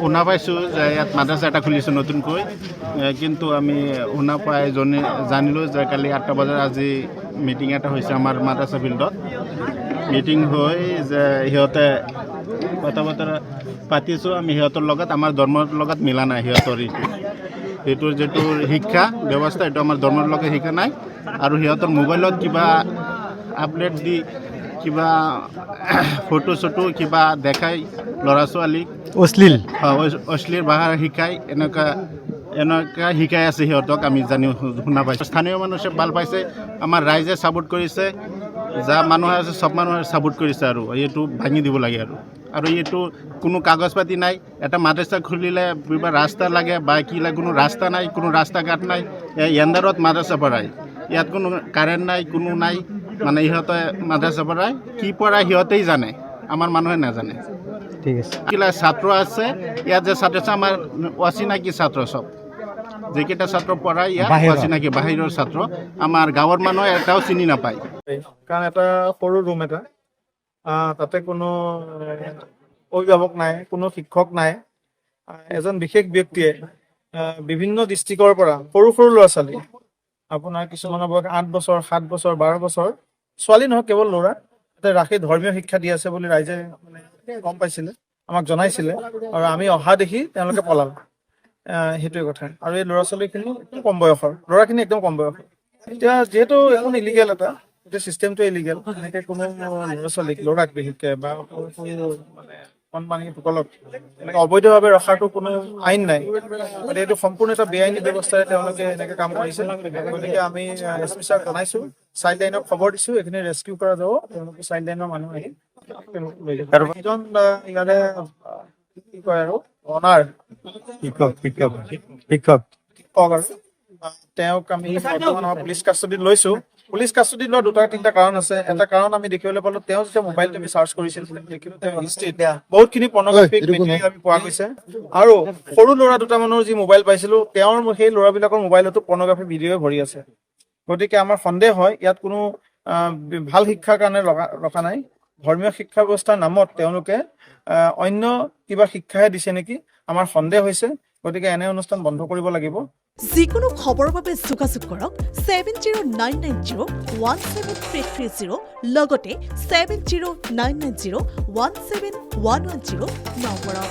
শুনা পাইছোঁ যে ইয়াত মাদ্ৰাছা এটা খুলিছে নতুনকৈ, কিন্তু আমি শুনা পাই জানিলোঁ যে কালি 8টা বজাত আজি মিটিং এটা হৈছে আমাৰ মাদ্ৰাছা ফিল্ডত। মিটিং হৈ যে সিহঁতে কথা বতৰা পাতিছোঁ আমি সিহঁতৰ লগত, আমাৰ ধৰ্মৰ লগত মিলা নাই সিহঁতৰ সেইটোৰ যিটো শিক্ষা ব্যৱস্থা এইটো আমাৰ ধৰ্মৰ লগত শিকা নাই, আৰু সিহঁতৰ মোবাইলত কিবা আপডেট দি কিবা ফটো চটো কিবা দেখাই ল'ৰা ছোৱালীক অশ্লীল ভাষা শিকাই এনেকুৱা শিকাই আছে সিহঁতক আমি শুনা পাইছোঁ। স্থানীয় মানুহে ভাল পাইছে, আমাৰ ৰাইজে ছাপোৰ্ট কৰিছে, যা মানুহ আছে চব মানুহে ছাপোৰ্ট কৰিছে, আৰু এইটো ভাঙি দিব লাগে। আৰু এইটো কোনো কাগজ পাতি নাই, এটা মাদ্ৰাছা খুলিলে কিবা ৰাস্তা লাগে বা কি লাগে, কোনো ৰাস্তা নাই, কোনো ৰাস্তা ঘাট নাই, এণ্ডাৰত মাদ্ৰাছা পঢ়ায়, ইয়াত কোনো কাৰেণ্ট নাই, কোনো নাই, মানে ইহঁতে মাদ্ৰাছা পঢ়ায়, কি পঢ়ায় সিহঁতেই জানে, আমাৰ মানুহে নাজানে। ঠিক আছে। কিলা ছাত্ৰ আছে ইয়াত, যে ছাত্ৰ আছে আমাৰ অচিনাকি ছাত্ৰ, চব যিকেইটা ছাত্ৰ পঢ়ায় ইয়াত অচিনাকি বাহিৰৰ ছাত্ৰ, আমাৰ গাঁৱৰ মানুহে এটাও চিনি নাপায়। কাৰণ এটা সৰু ৰুম এটা, তাতে কোনো অভিভাৱক নাই, কোনো শিক্ষক নাই। এজন বিশেষ ব্যক্তিয়ে বিভিন্ন ডিষ্ট্ৰিক্টৰ পৰা সৰু সৰু ল'ৰা ছোৱালী, আপোনাৰ কিছুমানৰ বয়স 8 বছৰ, 7 বছৰ, 12 বছৰ, ছোৱালী নহয় কেৱল ল'ৰা, তাতে ৰাখি ধৰ্মীয় শিক্ষা দি আছে বুলি ৰাইজে মানে গম পাইছিলে, আমাক জনাইছিলে, আৰু আমি অহা দেখি তেওঁলোকে পলাল। সেইটোৱে কথা। আৰু এই ল'ৰা ছোৱালীখিনি একদম কম বয়সৰ, ল'ৰাখিনি একদম কম বয়সৰ। এতিয়া যিহেতু এখন ইলিগেল এটা, গোটেই চিষ্টেমটো ইলিগেল, এনেকৈ কোনো ল'ৰা ছোৱালীক, ল'ৰাক বিশেষকৈ বা মানে কণমানিসকলক এনেকৈ অবৈধভাৱে ৰখাটো কোনো আইন নাই, গতিকে এইটো সম্পূৰ্ণ এটা বেআইনী ব্যৱস্থাৰে তেওঁলোকে এনেকৈ কাম কৰিছে। গতিকে আমি SP ছাৰক জনাইছোঁ, চাইল্ড লাইনক খবৰ দিছোঁ, এইখিনি ৰেস্কিউ কৰা যাব, তেওঁলোকে চাইল্ড লাইনৰ মানুহ আহি আৰু এজন ইয়াৰে কি কয় আৰু অনাৰ শিক্ষক আৰু তেওঁক আমি বৰ্তমান আমাৰ পুলিচ কাষ্টডিত লৈছোঁ। পুলিচ কাষ্টডিত লোৱা 2-3টা কাৰণ আছে। এটা কাৰণ আমি দেখিবলৈ পালোঁ, তেওঁ যেতিয়া মোবাইলটো আমি চাৰ্চ কৰিছিল, তেওঁ হিষ্ট্ৰীত বহুতখিনি পৰ্নোগ্ৰাফিক মেটেৰিয়েল আমি পোৱা গৈছে, আৰু সৰু ল'ৰা 2টামানৰ যি মোবাইল পাইছিলোঁ, তেওঁৰ সেই ল'ৰাবিলাকৰ মোবাইলতো পৰ্নোগ্ৰাফি ভিডিঅ' ভৰি আছে। গতিকে আমাৰ সন্দেহ হয় ইয়াত কোনো ভাল শিক্ষাৰ কাৰণে ৰখা নাই, ধৰ্মীয় শিক্ষা ব্যৱস্থাৰ নামত তেওঁলোকে অন্য কিবা শিক্ষাহে দিছে নেকি, আমাৰ সন্দেহ হৈছে। গতিকে এনে অনুষ্ঠান বন্ধ কৰিব লাগিব। যিকোনো খবৰৰ বাবে যোগাযোগ কৰক 7099017330, লগতে 7099017110 নম্বৰত।